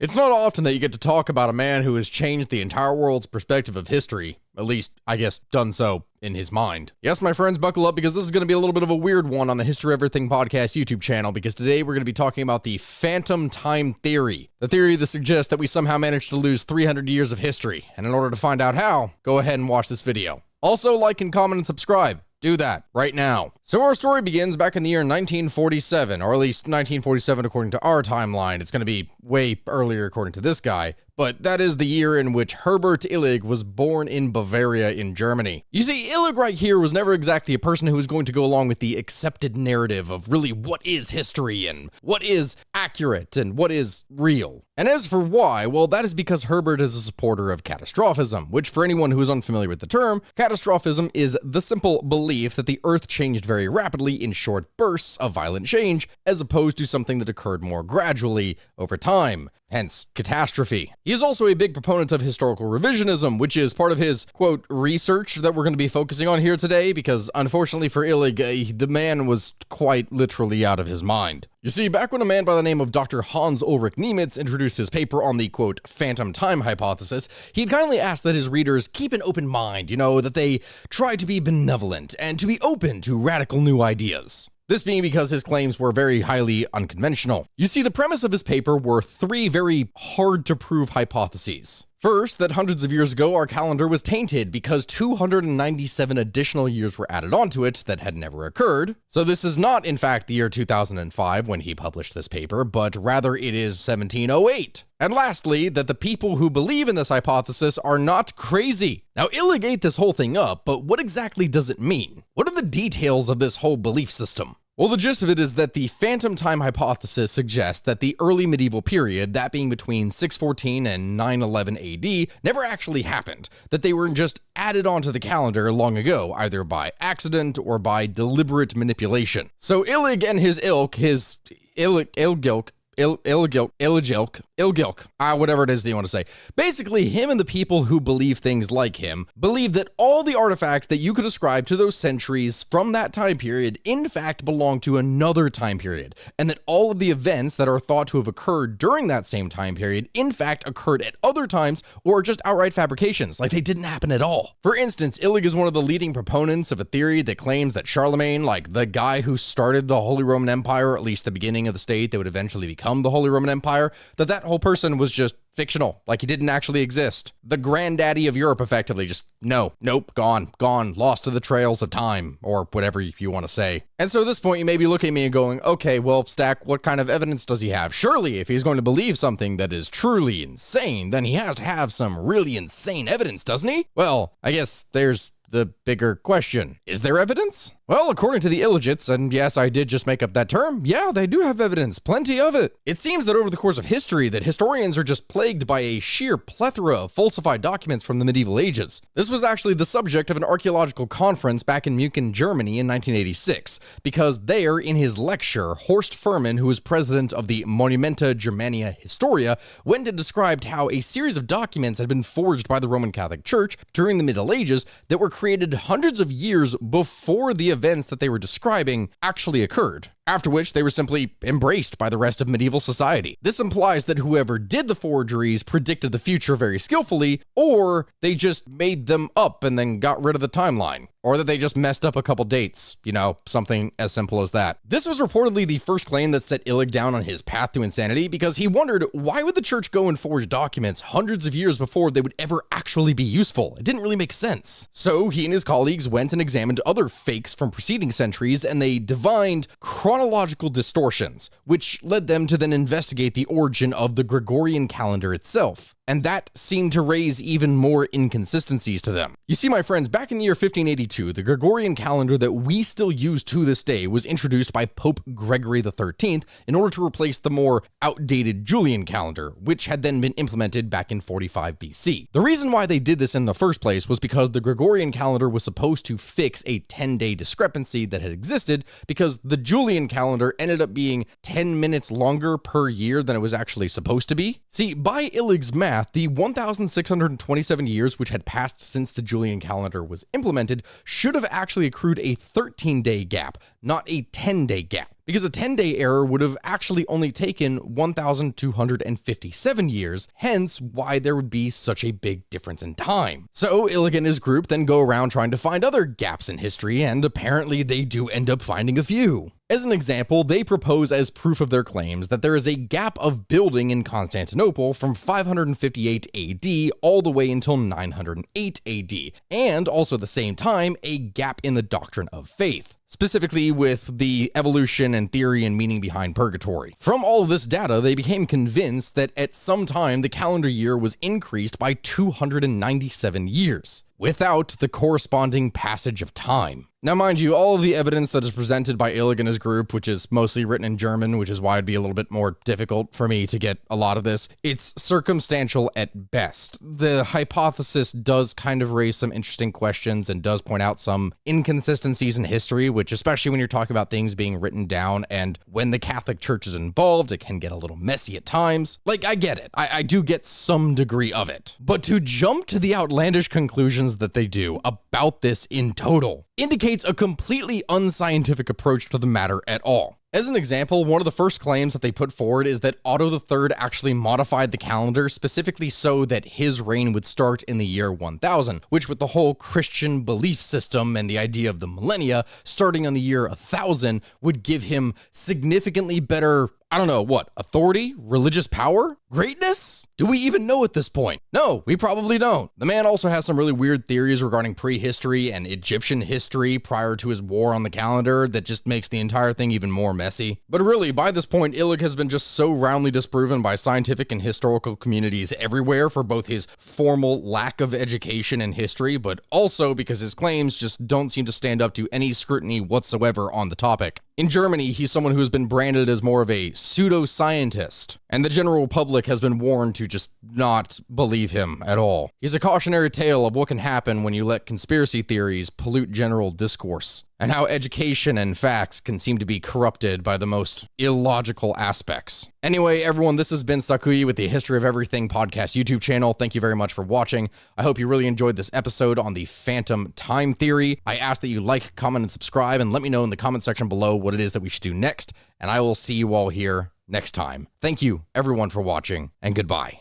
It's not often that you get to talk about a man who has changed the entire world's perspective of history. At least, I guess, done so in his mind. Yes, my friends, buckle up because this is going to be a little bit of a weird one on the History of Everything podcast YouTube channel, because today we're going to be talking about the phantom time theory. The theory that suggests that we somehow managed to lose 300 years of history. And in order to find out how, go ahead and watch this video. Also, like and comment and subscribe. Do that right now. So our story begins back in the year 1947, or at least 1947 according to our timeline. It's going to be way earlier according to this guy, but that is the year in which Herbert Illig was born in Bavaria in Germany. You see, Illig right here was never exactly a person who was going to go along with the accepted narrative of really what is history and what is accurate and what is real. And as for why, well, that is because Herbert is a supporter of catastrophism, which for anyone who is unfamiliar with the term, catastrophism is the simple belief that the Earth changed very rapidly in short bursts of violent change, as opposed to something that occurred more gradually over time. Hence, catastrophe. He is also a big proponent of historical revisionism, which is part of his, quote, research that we're going to be focusing on here today, because unfortunately for Illig, the man was quite literally out of his mind. You see, back when a man by the name of Dr. Hans Ulrich Niemitz introduced his paper on the, quote, phantom time hypothesis, he'd kindly asked that his readers keep an open mind, that they try to be benevolent and to be open to radical new ideas. This being because his claims were very highly unconventional. You see, the premise of his paper were three very hard-to-prove hypotheses. First, that hundreds of years ago, our calendar was tainted because 297 additional years were added onto it that had never occurred. So this is not, in fact, the year 2005 when he published this paper, but rather it is 1708. And lastly, that the people who believe in this hypothesis are not crazy. Now, Illig ate this whole thing up, but what exactly does it mean? What are the details of this whole belief system? Well, the gist of it is that the phantom time hypothesis suggests that the early medieval period, that being between 614 and 911 AD, never actually happened, that they were just added onto the calendar long ago, either by accident or by deliberate manipulation. So Illig and his ilk, Ilgilk, whatever it is that you want to say. Basically, him and the people who believe things like him believe that all the artifacts that you could ascribe to those centuries from that time period in fact belong to another time period, and that all of the events that are thought to have occurred during that same time period in fact occurred at other times or just outright fabrications, like they didn't happen at all. For instance, Illig is one of the leading proponents of a theory that claims that Charlemagne, like the guy who started the Holy Roman Empire, or at least the beginning of the state that would eventually become the Holy Roman Empire, that whole person was just fictional, like he didn't actually exist. The granddaddy of Europe, effectively, just nope, gone, lost to the trails of time, or whatever you want to say. And so at this point, you may be looking at me and going, okay, well, Stack, what kind of evidence does he have? Surely, if he's going to believe something that is truly insane, then he has to have some really insane evidence, doesn't he? Well, I guess there's the bigger question. Is there evidence? Well, according to the Illigits, and yes, I did just make up that term, yeah, they do have evidence, plenty of it. It seems that over the course of history that historians are just plagued by a sheer plethora of falsified documents from the medieval ages. This was actually the subject of an archaeological conference back in Munich, Germany in 1986, because there, in his lecture, Horst Furman, who was president of the Monumenta Germania Historia, went and described how a series of documents had been forged by the Roman Catholic Church during the Middle Ages that were created hundreds of years before the events that they were describing actually occurred, after which they were simply embraced by the rest of medieval society. This implies that whoever did the forgeries predicted the future very skillfully, or they just made them up and then got rid of the timeline, or that they just messed up a couple dates, something as simple as that. This was reportedly the first claim that set Illig down on his path to insanity, because he wondered, why would the church go and forge documents hundreds of years before they would ever actually be useful? It didn't really make sense. So he and his colleagues went and examined other fakes from preceding centuries, and they divined chronological distortions, which led them to then investigate the origin of the Gregorian calendar itself. And that seemed to raise even more inconsistencies to them. You see, my friends, back in the year 1582, the Gregorian calendar that we still use to this day was introduced by Pope Gregory XIII in order to replace the more outdated Julian calendar, which had then been implemented back in 45 BC. The reason why they did this in the first place was because the Gregorian calendar was supposed to fix a 10-day discrepancy that had existed, because the Julian calendar ended up being 10 minutes longer per year than it was actually supposed to be. See, by Illig's math, the 1,627 years which had passed since the Julian calendar was implemented should have actually accrued a 13-day gap, not a 10-day gap. because a 10-day error would have actually only taken 1,257 years, hence why there would be such a big difference in time. So Illig and his group then go around trying to find other gaps in history, and apparently they do end up finding a few. As an example, they propose as proof of their claims that there is a gap of building in Constantinople from 558 AD all the way until 908 AD, and also at the same time, a gap in the doctrine of faith, specifically with the evolution and theory and meaning behind purgatory. From all of this data, they became convinced that at some time the calendar year was increased by 297 years, without the corresponding passage of time. Now, mind you, all of the evidence that is presented by Illig and his group, which is mostly written in German, which is why it'd be a little bit more difficult for me to get a lot of this, it's circumstantial at best. The hypothesis does kind of raise some interesting questions and does point out some inconsistencies in history, which, especially when you're talking about things being written down and when the Catholic Church is involved, it can get a little messy at times. Like, I get it. I do get some degree of it. But to jump to the outlandish conclusions that they do about this in total indicates a completely unscientific approach to the matter at all. As an example, one of the first claims that they put forward is that Otto III actually modified the calendar specifically so that his reign would start in the year 1000, which with the whole Christian belief system and the idea of the millennia starting on the year 1000 would give him significantly better, authority, religious power, greatness? Do we even know at this point? No, we probably don't. The man also has some really weird theories regarding prehistory and Egyptian history prior to his war on the calendar that just makes the entire thing even more messy. But really, by this point, Illig has been just so roundly disproven by scientific and historical communities everywhere for both his formal lack of education in history, but also because his claims just don't seem to stand up to any scrutiny whatsoever on the topic. In Germany, he's someone who has been branded as more of a pseudo-scientist, and the general public has been warned to just not believe him at all. He's a cautionary tale of what can happen when you let conspiracy theories pollute general discourse, and how education and facts can seem to be corrupted by the most illogical aspects. Anyway, everyone, this has been Sakuya with the History of Everything podcast YouTube channel. Thank you very much for watching. I hope you really enjoyed this episode on the phantom time theory. I ask that you like, comment, and subscribe, and let me know in the comment section below what it is that we should do next, and I will see you all here next time. Thank you, everyone, for watching, and goodbye.